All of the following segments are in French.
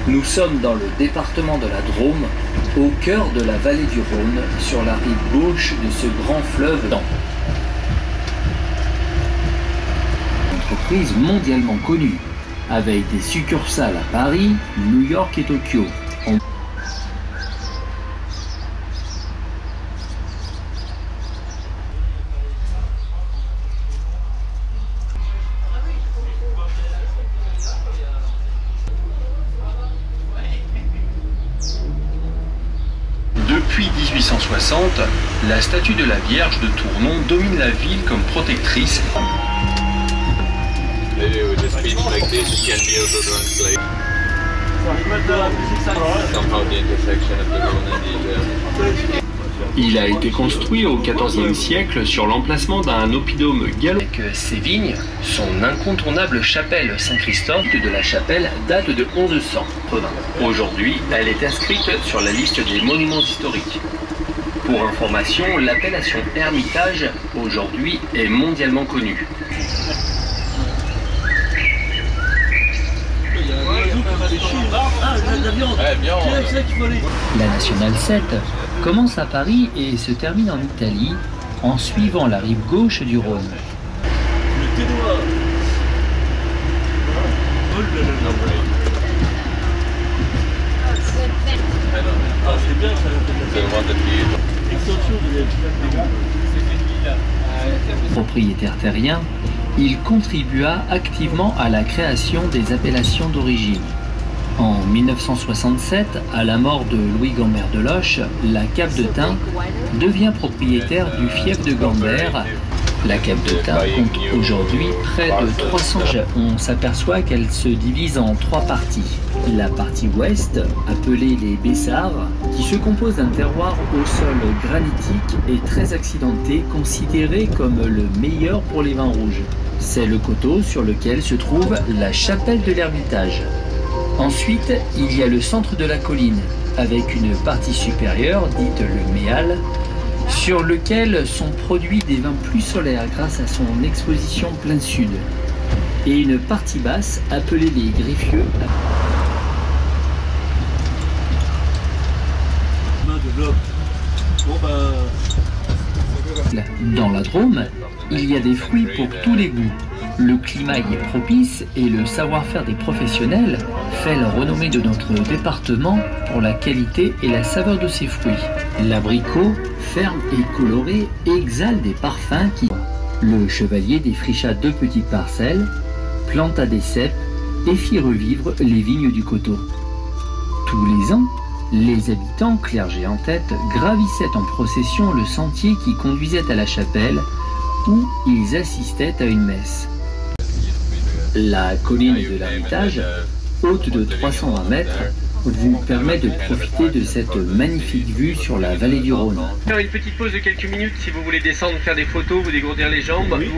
Nous sommes dans le département de la Drôme, au cœur de la vallée du Rhône, sur la rive gauche de ce grand fleuve Une entreprise mondialement connue, avec des succursales à Paris, New York et Tokyo. Depuis 1860, la statue de la Vierge de Tournon domine la ville comme protectrice. Il a été construit au XIVe siècle sur l'emplacement d'un oppidum gallo. Avec ses vignes, son incontournable chapelle Saint-Christophe de la chapelle date de 1180. Aujourd'hui, elle est inscrite sur la liste des monuments historiques. Pour information, l'appellation Ermitage aujourd'hui est mondialement connue. La nationale 7 commence à Paris et se termine en Italie en suivant la rive gauche du Rhône. Propriétaire terrien, il contribua activement à la création des appellations d'origine. En 1967, à la mort de Louis Gambert de Loche, la Cape de Thym devient propriétaire du fief de Gambert. La Cape de Thym compte aujourd'hui près de 300 jets. On s'aperçoit qu'elle se divise en trois parties. La partie ouest, appelée les Bessards, qui se compose d'un terroir au sol granitique et très accidenté, considéré comme le meilleur pour les vins rouges. C'est le coteau sur lequel se trouve la chapelle de l'Ermitage. Ensuite, il y a le centre de la colline, avec une partie supérieure, dite le Méal, sur lequel sont produits des vins plus solaires grâce à son exposition plein sud, et une partie basse, appelée les Griffieux. Dans la Drôme, il y a des fruits pour tous les goûts. Le climat y est propice et le savoir-faire des professionnels fait la renommée de notre département pour la qualité et la saveur de ses fruits. L'abricot, ferme et coloré, exhale des parfums qui... Le chevalier défricha 2 petites parcelles, planta des cèpes et fit revivre les vignes du coteau. Tous les ans, les habitants, clergés en tête, gravissaient en procession le sentier qui conduisait à la chapelle où ils assistaient à une messe. La colline de l'Ermitage, haute de 320 mètres, vous permet de profiter de cette magnifique vue sur la vallée du Rhône. Faire une petite pause de quelques minutes si vous voulez descendre, faire des photos, vous dégourdir les jambes. Oui.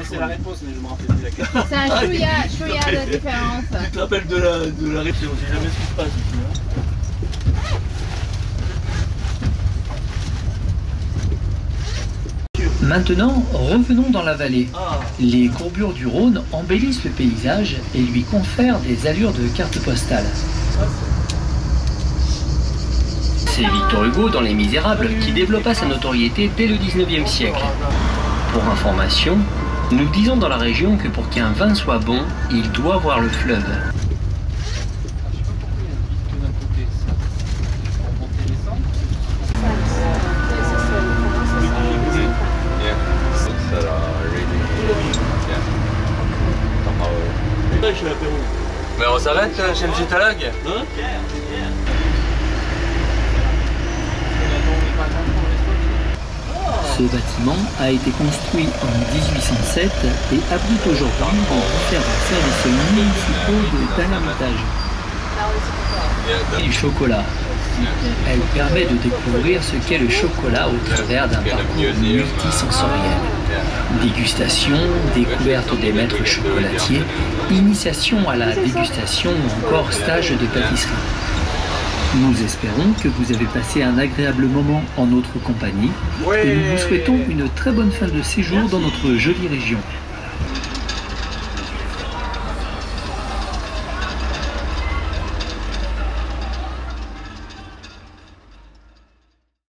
C'est la réponse, mais je me rappelle plus laquelle. C'est un chouïa de différence. Tu te rappelles de la réponse, on sait jamais ce qui se passe ici. Maintenant, revenons dans la vallée. Les courbures du Rhône embellissent le paysage et lui confèrent des allures de carte postale. C'est Victor Hugo dans Les Misérables qui développa sa notoriété dès le 19e siècle. Pour information, nous disons dans la région que pour qu'un vin soit bon, il doit voir le fleuve. Mais on s'arrête chez M. Talag? Hein? Ce bâtiment a été construit en 1807 et abrite aujourd'hui les différents services municipaux d'un Hermitage. Du chocolat. Elle permet de découvrir ce qu'est le chocolat au travers d'un parcours multisensoriel. Dégustation, découverte des maîtres chocolatiers, initiation à la dégustation ou encore stage de pâtisserie. Nous espérons que vous avez passé un agréable moment en notre compagnie et nous vous souhaitons une très bonne fin de séjour dans notre jolie région.